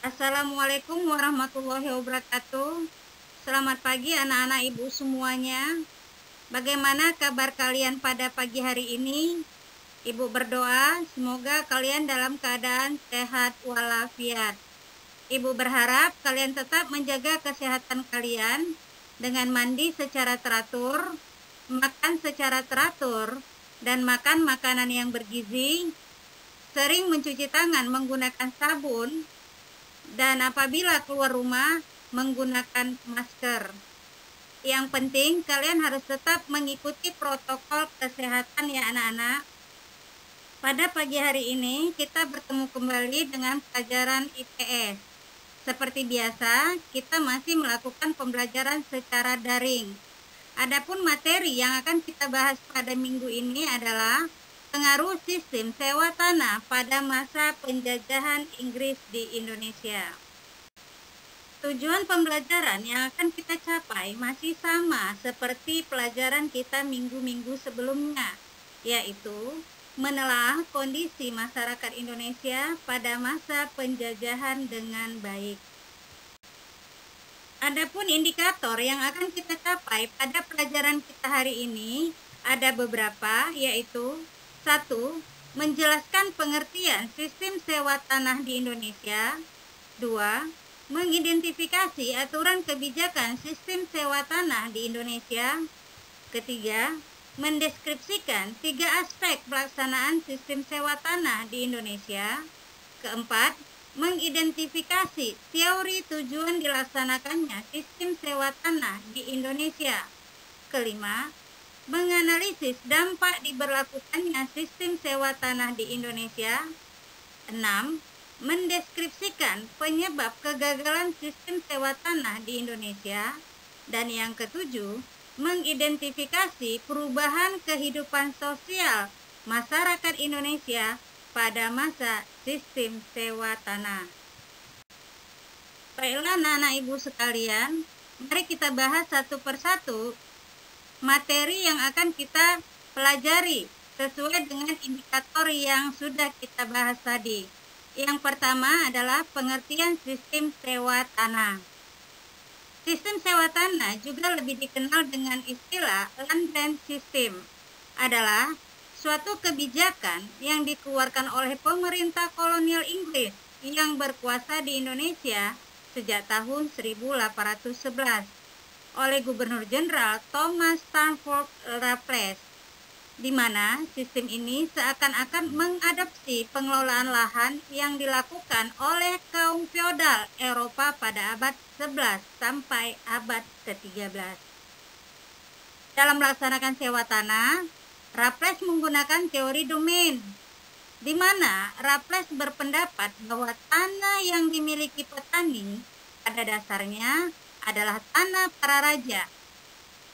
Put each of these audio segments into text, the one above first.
Assalamualaikum warahmatullahi wabarakatuh. Selamat pagi anak-anak ibu semuanya. Bagaimana kabar kalian pada pagi hari ini? Ibu berdoa semoga kalian dalam keadaan sehat walafiat. Ibu berharap kalian tetap menjaga kesehatan kalian dengan mandi secara teratur, makan secara teratur, dan makan makanan yang bergizi, sering mencuci tangan menggunakan sabun, dan apabila keluar rumah menggunakan masker. Yang penting kalian harus tetap mengikuti protokol kesehatan ya anak-anak. Pada pagi hari ini kita bertemu kembali dengan pelajaran IPS. Seperti biasa, kita masih melakukan pembelajaran secara daring. Adapun materi yang akan kita bahas pada minggu ini adalah pengaruh sistem sewa tanah pada masa penjajahan Inggris di Indonesia. Tujuan pembelajaran yang akan kita capai masih sama seperti pelajaran kita minggu-minggu sebelumnya, yaitu menelaah kondisi masyarakat Indonesia pada masa penjajahan dengan baik. Adapun indikator yang akan kita capai pada pelajaran kita hari ini ada beberapa, yaitu 1. Menjelaskan pengertian sistem sewa tanah di Indonesia. 2. Mengidentifikasi aturan kebijakan sistem sewa tanah di Indonesia. Ketiga, mendeskripsikan 3 aspek pelaksanaan sistem sewa tanah di Indonesia. Keempat, mengidentifikasi teori tujuan dilaksanakannya sistem sewa tanah di Indonesia. Kelima, menganalisis dampak diberlakukannya sistem sewa tanah di Indonesia. 6. Mendeskripsikan penyebab kegagalan sistem sewa tanah di Indonesia. Dan yang ketujuh, mengidentifikasi perubahan kehidupan sosial masyarakat Indonesia pada masa sistem sewa tanah. Baiklah anak-anak ibu sekalian, mari kita bahas satu persatu materi yang akan kita pelajari sesuai dengan indikator yang sudah kita bahas tadi. Yang pertama adalah pengertian sistem sewa tanah. Sistem sewa tanah juga lebih dikenal dengan istilah land rent system, adalah suatu kebijakan yang dikeluarkan oleh pemerintah kolonial Inggris yang berkuasa di Indonesia sejak tahun 1811 oleh Gubernur Jenderal Thomas Stamford Raffles, di mana sistem ini seakan-akan mengadopsi pengelolaan lahan yang dilakukan oleh kaum feodal Eropa pada abad 11 sampai abad ke-13. Dalam melaksanakan sewa tanah, Raffles menggunakan teori domain, di mana Raffles berpendapat bahwa tanah yang dimiliki petani pada dasarnya adalah tanah para raja.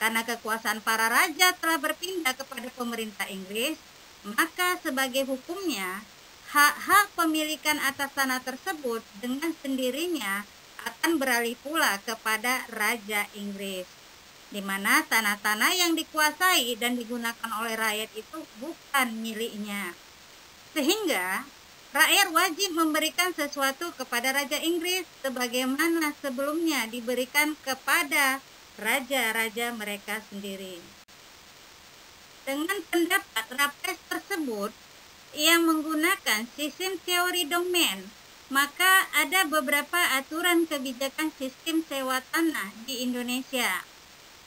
Karena kekuasaan para raja telah berpindah kepada pemerintah Inggris, maka sebagai hukumnya, hak-hak pemilikan atas tanah tersebut dengan sendirinya akan beralih pula kepada Raja Inggris, di mana tanah-tanah yang dikuasai dan digunakan oleh rakyat itu bukan miliknya. Sehingga, rakyat wajib memberikan sesuatu kepada Raja Inggris sebagaimana sebelumnya diberikan kepada raja-raja mereka sendiri. Dengan pendapat Raffles tersebut yang menggunakan sistem teori domain, maka ada beberapa aturan kebijakan sistem sewa tanah di Indonesia.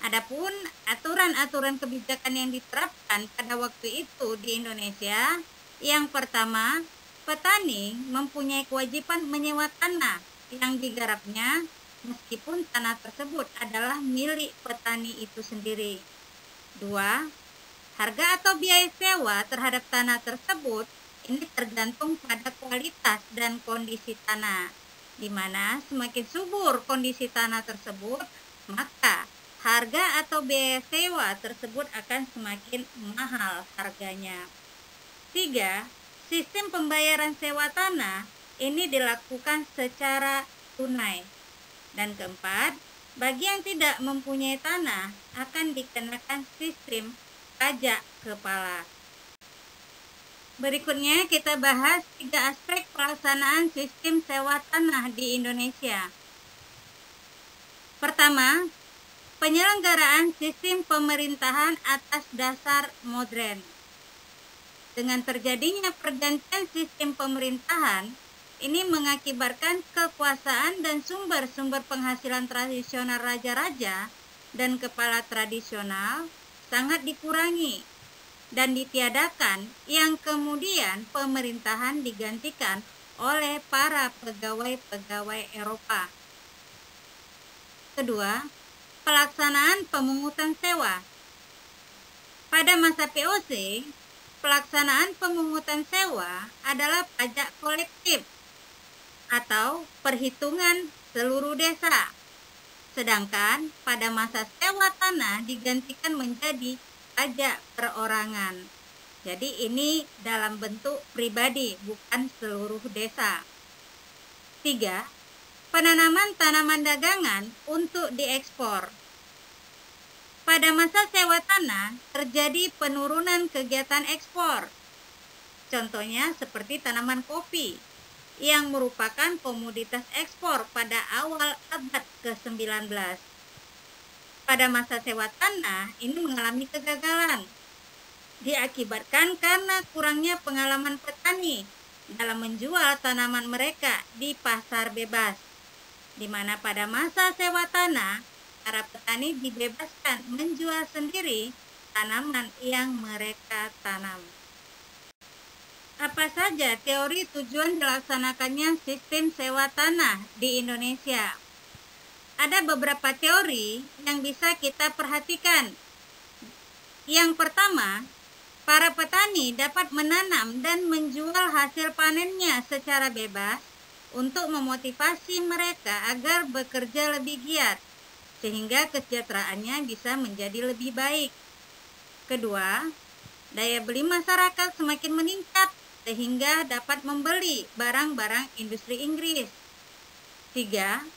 Adapun aturan-aturan kebijakan yang diterapkan pada waktu itu di Indonesia, yang pertama, petani mempunyai kewajiban menyewa tanah yang digarapnya meskipun tanah tersebut adalah milik petani itu sendiri. 2. Harga atau biaya sewa terhadap tanah tersebut ini tergantung pada kualitas dan kondisi tanah, di mana semakin subur kondisi tanah tersebut, maka harga atau biaya sewa tersebut akan semakin mahal harganya. 3. Sistem pembayaran sewa tanah ini dilakukan secara tunai. Dan keempat, bagi yang tidak mempunyai tanah akan dikenakan sistem pajak kepala. Berikutnya kita bahas 3 aspek pelaksanaan sistem sewa tanah di Indonesia. Pertama, penyelenggaraan sistem pemerintahan atas dasar modern. Dengan terjadinya pergantian sistem pemerintahan, ini mengakibatkan kekuasaan dan sumber-sumber penghasilan tradisional raja-raja dan kepala tradisional sangat dikurangi dan ditiadakan, yang kemudian pemerintahan digantikan oleh para pegawai-pegawai Eropa. Kedua, pelaksanaan pemungutan sewa. Pada masa VOC, pelaksanaan pemungutan sewa adalah pajak kolektif atau perhitungan seluruh desa. Sedangkan pada masa sewa tanah digantikan menjadi pajak perorangan. Jadi ini dalam bentuk pribadi, bukan seluruh desa. 3. Penanaman tanaman dagangan untuk diekspor. Pada masa sewa tanah terjadi penurunan kegiatan ekspor. Contohnya seperti tanaman kopi yang merupakan komoditas ekspor pada awal abad ke-19. Pada masa sewa tanah ini mengalami kegagalan. Diakibatkan karena kurangnya pengalaman petani dalam menjual tanaman mereka di pasar bebas, di mana pada masa sewa tanah para petani dibebaskan menjual sendiri tanaman yang mereka tanam. Apa saja teori tujuan dilaksanakannya sistem sewa tanah di Indonesia? Ada beberapa teori yang bisa kita perhatikan. Yang pertama, para petani dapat menanam dan menjual hasil panennya secara bebas untuk memotivasi mereka agar bekerja lebih giat, sehingga kesejahteraannya bisa menjadi lebih baik. Kedua, daya beli masyarakat semakin meningkat sehingga dapat membeli barang-barang industri Inggris. 3.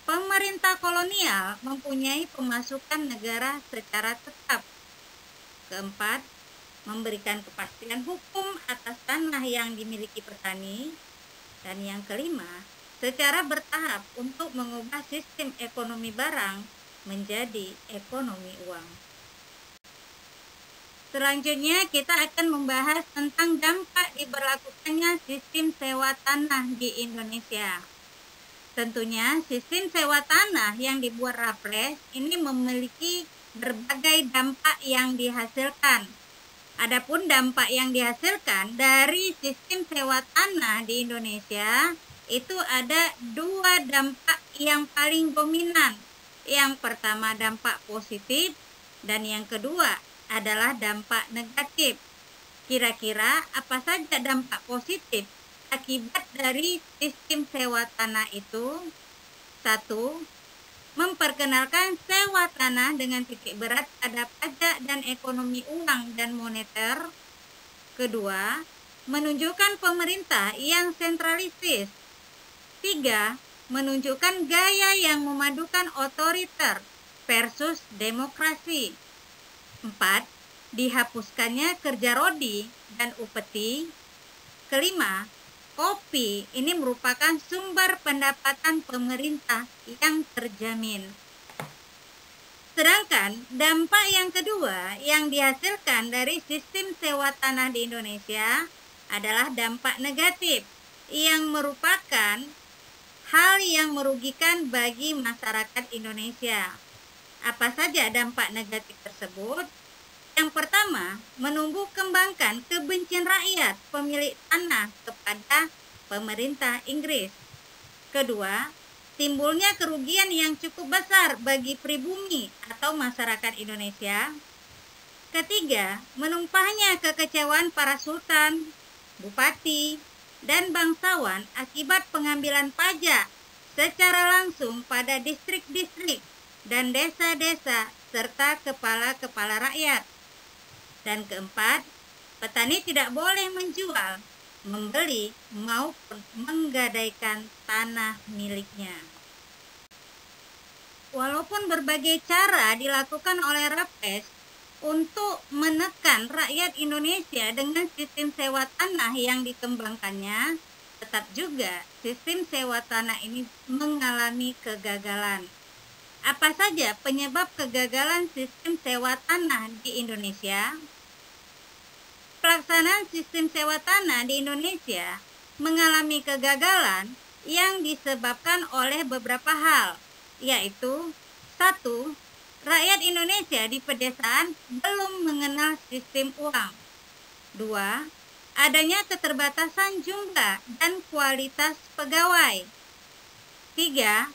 Pemerintah kolonial mempunyai pemasukan negara secara tetap. Keempat, memberikan kepastian hukum atas tanah yang dimiliki petani. Dan yang kelima, secara bertahap untuk mengubah sistem ekonomi barang menjadi ekonomi uang. Selanjutnya kita akan membahas tentang dampak diberlakukannya sistem sewa tanah di Indonesia. Tentunya sistem sewa tanah yang dibuat Raffles ini memiliki berbagai dampak yang dihasilkan. Adapun dampak yang dihasilkan dari sistem sewa tanah di Indonesia itu ada 2 dampak yang paling dominan. Yang pertama dampak positif dan yang kedua adalah dampak negatif. Kira-kira apa saja dampak positif akibat dari sistem sewa tanah itu? 1. Memperkenalkan sewa tanah dengan titik berat pada pajak dan ekonomi uang dan moneter. Kedua, menunjukkan pemerintah yang sentralistis. 3. Menunjukkan gaya yang memadukan otoriter versus demokrasi. 4. Dihapuskannya kerja rodi dan upeti. Kelima, kopi ini merupakan sumber pendapatan pemerintah yang terjamin. Sedangkan dampak yang kedua yang dihasilkan dari sistem sewa tanah di Indonesia adalah dampak negatif yang merupakan hal yang merugikan bagi masyarakat Indonesia. Apa saja dampak negatif tersebut? Yang pertama, menumbuh kembangkan kebencian rakyat pemilik tanah kepada pemerintah Inggris. Kedua, timbulnya kerugian yang cukup besar bagi pribumi atau masyarakat Indonesia. Ketiga, menumpahnya kekecewaan para sultan, bupati, dan bangsawan akibat pengambilan pajak secara langsung pada distrik-distrik dan desa-desa serta kepala-kepala rakyat. Dan keempat, petani tidak boleh menjual, membeli, maupun menggadaikan tanah miliknya. Walaupun berbagai cara dilakukan oleh Raffles Untuk menekan rakyat Indonesia dengan sistem sewa tanah yang dikembangkannya, tetap juga sistem sewa tanah ini mengalami kegagalan. Apa saja penyebab kegagalan sistem sewa tanah di Indonesia? Pelaksanaan sistem sewa tanah di Indonesia mengalami kegagalan yang disebabkan oleh beberapa hal, yaitu: 1. Rakyat Indonesia di pedesaan belum mengenal sistem uang. 2. Adanya keterbatasan jumlah dan kualitas pegawai. 3.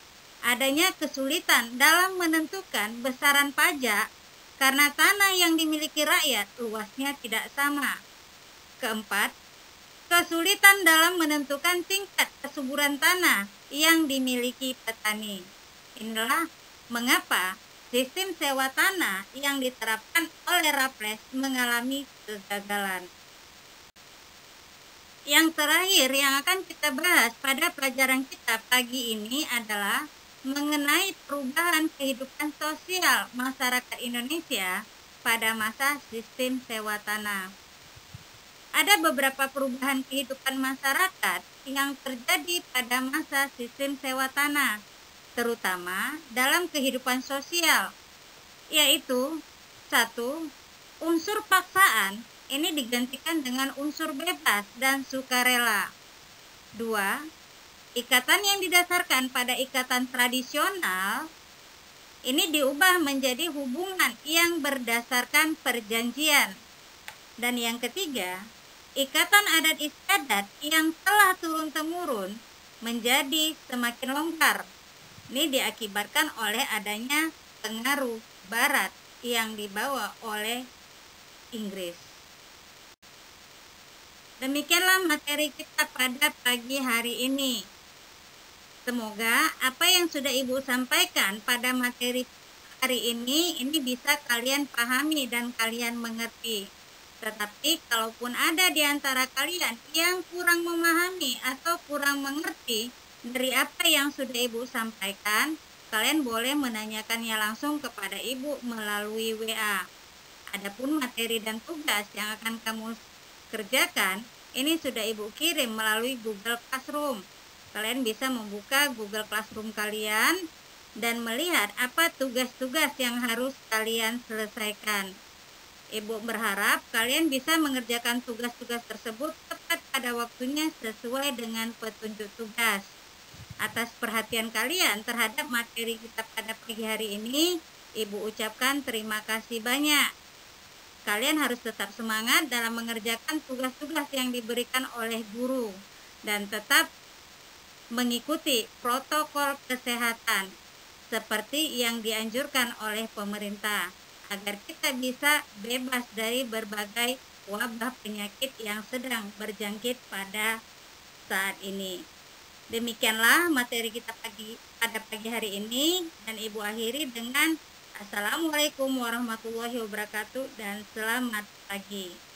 Adanya kesulitan dalam menentukan besaran pajak karena tanah yang dimiliki rakyat luasnya tidak sama. 4. Kesulitan dalam menentukan tingkat kesuburan tanah yang dimiliki petani. Inilah mengapa sistem sewa tanah yang diterapkan oleh Raffles mengalami kegagalan. Yang terakhir yang akan kita bahas pada pelajaran kita pagi ini adalah mengenai perubahan kehidupan sosial masyarakat Indonesia pada masa sistem sewa tanah. Ada beberapa perubahan kehidupan masyarakat yang terjadi pada masa sistem sewa tanah, terutama dalam kehidupan sosial, yaitu: 1. Unsur paksaan ini digantikan dengan unsur bebas dan sukarela. 2. Ikatan yang didasarkan pada ikatan tradisional ini diubah menjadi hubungan yang berdasarkan perjanjian. Dan yang ketiga, ikatan adat istiadat yang telah turun-temurun menjadi semakin longgar. Ini diakibatkan oleh adanya pengaruh Barat yang dibawa oleh Inggris. Demikianlah materi kita pada pagi hari ini. Semoga apa yang sudah Ibu sampaikan pada materi hari ini bisa kalian pahami dan kalian mengerti. Tetapi kalaupun ada di antara kalian yang kurang memahami atau kurang mengerti dari apa yang sudah Ibu sampaikan, kalian boleh menanyakannya langsung kepada Ibu melalui WA. Adapun materi dan tugas yang akan kamu kerjakan, ini sudah Ibu kirim melalui Google Classroom. Kalian bisa membuka Google Classroom kalian dan melihat apa tugas-tugas yang harus kalian selesaikan. Ibu berharap kalian bisa mengerjakan tugas-tugas tersebut tepat pada waktunya sesuai dengan petunjuk tugas. Atas perhatian kalian terhadap materi kita pada pagi hari ini, Ibu ucapkan terima kasih banyak. Kalian harus tetap semangat dalam mengerjakan tugas-tugas yang diberikan oleh guru dan tetap mengikuti protokol kesehatan seperti yang dianjurkan oleh pemerintah, agar kita bisa bebas dari berbagai wabah penyakit yang sedang berjangkit pada saat ini. Demikianlah materi kita pada pagi hari ini, dan Ibu akhiri dengan Assalamualaikum warahmatullahi wabarakatuh dan selamat pagi.